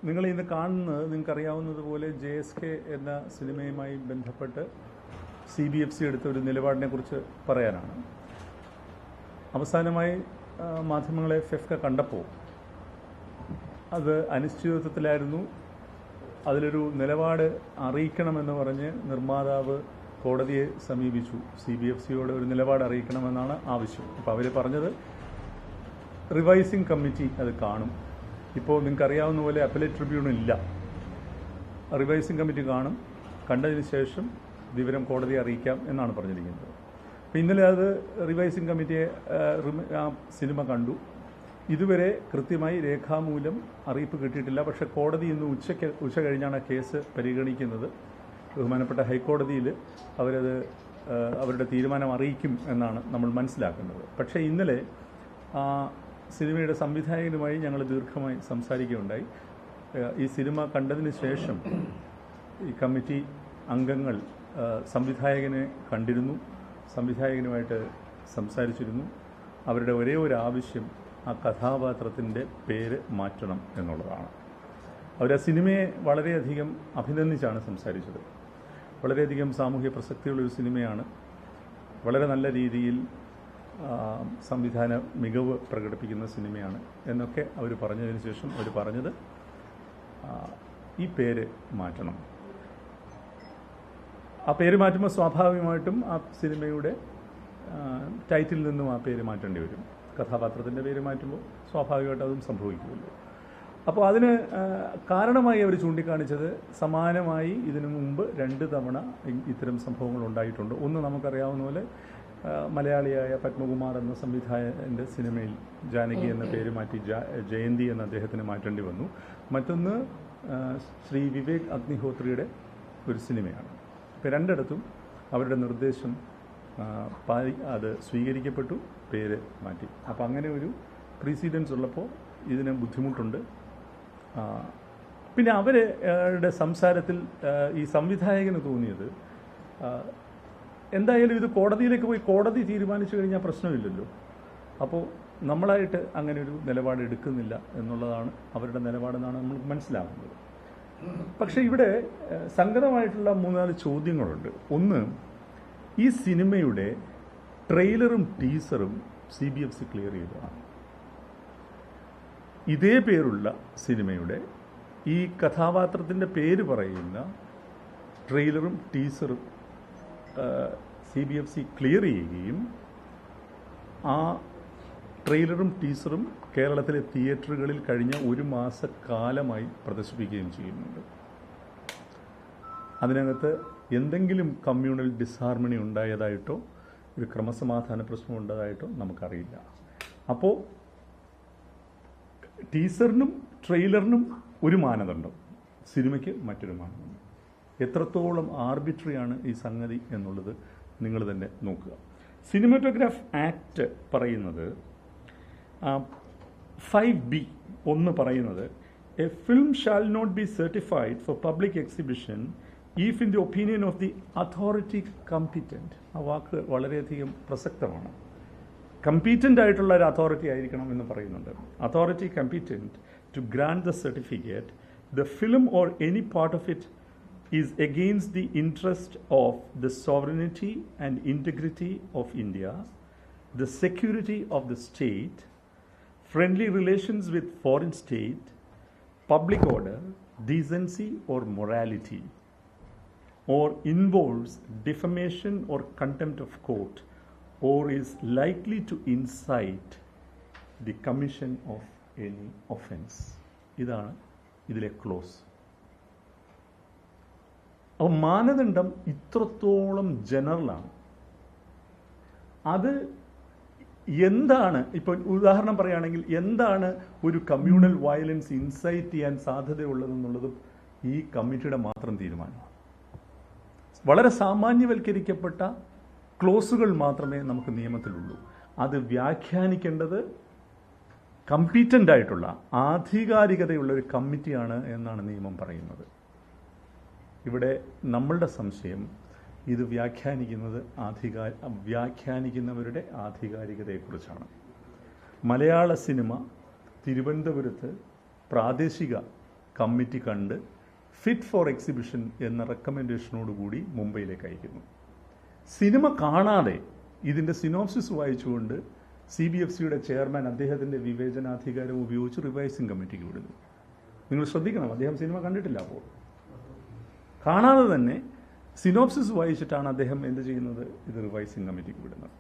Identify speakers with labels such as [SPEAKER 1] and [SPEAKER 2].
[SPEAKER 1] നിങ്ങൾ ഇന്ന് കാണുന്നത് നിങ്ങൾക്കറിയാവുന്നതുപോലെ JSK എന്ന സിനിമയുമായി ബന്ധപ്പെട്ട് CBFC എടുത്ത ഒരു നിലപാടിനെ കുറിച്ച് പറയാനാണ്. അവസാനമായി മാധ്യമങ്ങളെ ഫെഫ്ക കണ്ടപ്പോൾ അത് അനിശ്ചിതത്വത്തിലായിരുന്നു. അതിലൊരു നിലപാട് അറിയിക്കണമെന്ന് പറഞ്ഞ് നിർമ്മാതാവ് കോടതിയെ സമീപിച്ചു. CBFCയോട് ഒരു നിലപാട് അറിയിക്കണമെന്നാണ് ആവശ്യം. അപ്പോൾ അവർ പറഞ്ഞത് റിവൈസിംഗ് കമ്മിറ്റി അത് കാണും. ഇപ്പോൾ നിങ്ങൾക്കറിയാവുന്ന പോലെ അപ്പലേറ്റ് ട്രിബ്യൂണൽ ഇല്ല. റിവൈസിംഗ് കമ്മിറ്റി കാണും, കണ്ടതിന് ശേഷം വിവരം കോടതിയെ അറിയിക്കാം എന്നാണ് പറഞ്ഞിരിക്കുന്നത്. അപ്പോൾ ഇന്നലെ അത് റിവൈസിംഗ് കമ്മിറ്റിയെ ആ സിനിമ കണ്ടു. ഇതുവരെ കൃത്യമായി രേഖാമൂലം അറിയിപ്പ് കിട്ടിയിട്ടില്ല. പക്ഷേ കോടതി ഇന്ന് ഉച്ച കഴിഞ്ഞാണ് കേസ് പരിഗണിക്കുന്നത്. ബഹുമാനപ്പെട്ട ഹൈക്കോടതിയിൽ അവരത് അവരുടെ തീരുമാനം അറിയിക്കും എന്നാണ് നമ്മൾ മനസ്സിലാക്കുന്നത്. പക്ഷേ ഇന്നലെ സിനിമയുടെ സംവിധായകനുമായി ഞങ്ങൾ ദീർഘമായി സംസാരിക്കുകയുണ്ടായി. ഈ സിനിമ കണ്ടതിന് ശേഷം ഈ കമ്മിറ്റി അംഗങ്ങൾ സംവിധായകനെ കണ്ടിരുന്നു, സംവിധായകനുമായിട്ട് സംസാരിച്ചിരുന്നു. അവരുടെ ഒരേ ഒരു ആവശ്യം ആ കഥാപാത്രത്തിൻ്റെ പേര് മാറ്റണം എന്നുള്ളതാണ്. അവർ ആ സിനിമയെ വളരെയധികം അഭിനന്ദിച്ചാണ് സംസാരിച്ചത്. വളരെയധികം സാമൂഹ്യ പ്രസക്തിയുള്ളൊരു സിനിമയാണ്. വളരെ നല്ല രീതിയിൽ സംവിധാന മികവ് പ്രകടിപ്പിക്കുന്ന സിനിമയാണ് എന്നൊക്കെ അവർ പറഞ്ഞതിന് ശേഷം അവർ പറഞ്ഞത് ഈ പേര് മാറ്റണം. ആ പേര് മാറ്റുമ്പോൾ സ്വാഭാവികമായിട്ടും ആ സിനിമയുടെ ടൈറ്റിൽ നിന്നും ആ പേര് മാറ്റേണ്ടി വരും. കഥാപാത്രത്തിൻ്റെ പേര് മാറ്റുമ്പോൾ സ്വാഭാവികമായിട്ട് അതും സംഭവിക്കുമല്ലോ. അപ്പോൾ അതിന് കാരണമായി അവർ ചൂണ്ടിക്കാണിച്ചത് സമാനമായി ഇതിനു മുമ്പ് 2 തവണ ഇത്തരം സംഭവങ്ങൾ ഉണ്ടായിട്ടുണ്ട്. ഒന്ന് നമുക്കറിയാവുന്ന പോലെ മലയാളിയായ പത്മകുമാർ എന്ന സംവിധായകൻ്റെ സിനിമയിൽ ജാനകി എന്ന പേര് മാറ്റി ജയന്തി എന്ന അദ്ദേഹത്തിന് മാറ്റേണ്ടി വന്നു. മറ്റൊന്ന് ശ്രീ വിവേക് അഗ്നിഹോത്രിയുടെ ഒരു സിനിമയാണ്. ഇപ്പോൾ 2ഇടത്തും അവരുടെ നിർദ്ദേശം അത് സ്വീകരിക്കപ്പെട്ടു, പേര് മാറ്റി. അപ്പോൾ അങ്ങനെ ഒരു പ്രീസിഡൻസ് ഉള്ളപ്പോൾ ഇതിന് ബുദ്ധിമുട്ടുണ്ട്. പിന്നെ അവരുടെ സംസാരത്തിൽ ഈ സംവിധായകന് തോന്നിയത് എന്തായാലും ഇത് കോടതിയിലേക്ക് പോയി കോടതി തീരുമാനിച്ചു കഴിഞ്ഞാൽ പ്രശ്നമില്ലല്ലോ. അപ്പോൾ നമ്മളായിട്ട് അങ്ങനെ ഒരു നിലപാട് എടുക്കുന്നില്ല എന്നുള്ളതാണ് അവരുടെ നിലപാടെന്നാണ് നമ്മൾ മനസ്സിലാകുന്നത്. പക്ഷേ ഇവിടെ സങ്കടമായിട്ടുള്ള 3-4 ചോദ്യങ്ങളുണ്ട്. ഒന്ന്, ഈ സിനിമയുടെ ട്രെയിലറും ടീസറും CBFC ക്ലിയർ ചെയ്തതാണ്. ഇതേ പേരുള്ള സിനിമയുടെ ഈ കഥാപാത്രത്തിൻ്റെ പേര് പറയുന്ന ട്രെയിലറും ടീസറും CBFC ക്ലിയർ ചെയ്യുകയും ആ ട്രെയിലറും ടീസറും കേരളത്തിലെ തിയേറ്ററുകളിൽ കഴിഞ്ഞ 1 മാസക്കാലമായി പ്രദർശിപ്പിക്കുകയും ചെയ്യുന്നുണ്ട്. അതിനകത്ത് എന്തെങ്കിലും കമ്മ്യൂണൽ ഡിസ്ഹാർമണി ഉണ്ടായതായിട്ടോ ഒരു ക്രമസമാധാന പ്രശ്നം ഉണ്ടായതായിട്ടോ നമുക്കറിയില്ല. അപ്പോൾ ടീസറിനും ട്രെയിലറിനും ഒരു മാനദണ്ഡം, സിനിമയ്ക്ക് മറ്റൊരു മാനദണ്ഡം. എത്രത്തോളം ആർബിട്രറിയാണ് ഈ സംഗതി എന്നുള്ളത് നിങ്ങൾ തന്നെ നോക്കുക. സിനിമാറ്റോഗ്രാഫ് ആക്ട് പറയുന്നത് 5B പറയുന്നത് a film shall not be certified for public exhibition if in the opinion of the authority competent. ആ വാക്ക് വളരെയധികം പ്രസക്തമാണ്. കമ്പീറ്റൻ്റ് ആയിട്ടുള്ള ഒരു അതോറിറ്റി ആയിരിക്കണം എന്ന് പറയുന്നുണ്ട്. Authority competent to grant the certificate the film or any part of it is against the interest of the sovereignty and integrity of India, the security of the state, friendly relations with foreign state, public order, decency or morality, or involves defamation or contempt of court, or is likely to incite the commission of any offense. ഇതാണ് ഇതിലെ close. അപ്പോൾ മാനദണ്ഡം ഇത്രത്തോളം ജനറലാണ്. അത് എന്താണ്, ഇപ്പോൾ ഉദാഹരണം പറയുകയാണെങ്കിൽ എന്താണ് ഒരു കമ്മ്യൂണൽ വയലൻസ് ഇൻസൈറ്റ് ചെയ്യാൻ സാധ്യതയുള്ളതെന്നുള്ളതും ഈ കമ്മിറ്റിയുടെ മാത്രം തീരുമാനമാണ്. വളരെ സാമാന്യവൽക്കരിക്കപ്പെട്ട ക്ലോസുകൾ മാത്രമേ നമുക്ക് നിയമത്തിലുള്ളൂ. അത് വ്യാഖ്യാനിക്കേണ്ടത് കമ്പീറ്റൻ്റ് ആയിട്ടുള്ള ആധികാരികതയുള്ള ഒരു കമ്മിറ്റിയാണ് എന്നാണ് നിയമം പറയുന്നത്. ഇവിടെ നമ്മളുടെ സംശയം ഇത് വ്യാഖ്യാനിക്കുന്നവരുടെ ആധികാരികതയെക്കുറിച്ചാണ്. മലയാള സിനിമ തിരുവനന്തപുരത്ത് പ്രാദേശിക കമ്മിറ്റി കണ്ട് ഫിറ്റ് ഫോർ എക്സിബിഷൻ എന്ന റെക്കമെൻഡേഷനോടുകൂടി മുംബൈയിലേക്ക് അയക്കുന്നു. സിനിമ കാണാതെ ഇതിൻ്റെ സിനോപ്സിസ് വായിച്ചുകൊണ്ട് CBFCയുടെ ചെയർമാൻ അദ്ദേഹത്തിൻ്റെ വിവേചനാധികാരം ഉപയോഗിച്ച് റിവൈസിംഗ് കമ്മിറ്റിക്ക് വിടുന്നു. നിങ്ങൾ ശ്രദ്ധിക്കണം, അദ്ദേഹം സിനിമ കണ്ടിട്ടില്ല. അപ്പോൾ കാണാതെ തന്നെ സിനോപ്സിസ് വായിച്ചിട്ടാണ് അദ്ദേഹം എന്ത് ചെയ്യുന്നത്, ഇത് റിവൈസിംഗ് കമ്മിറ്റിക്ക് വിടുന്നത്.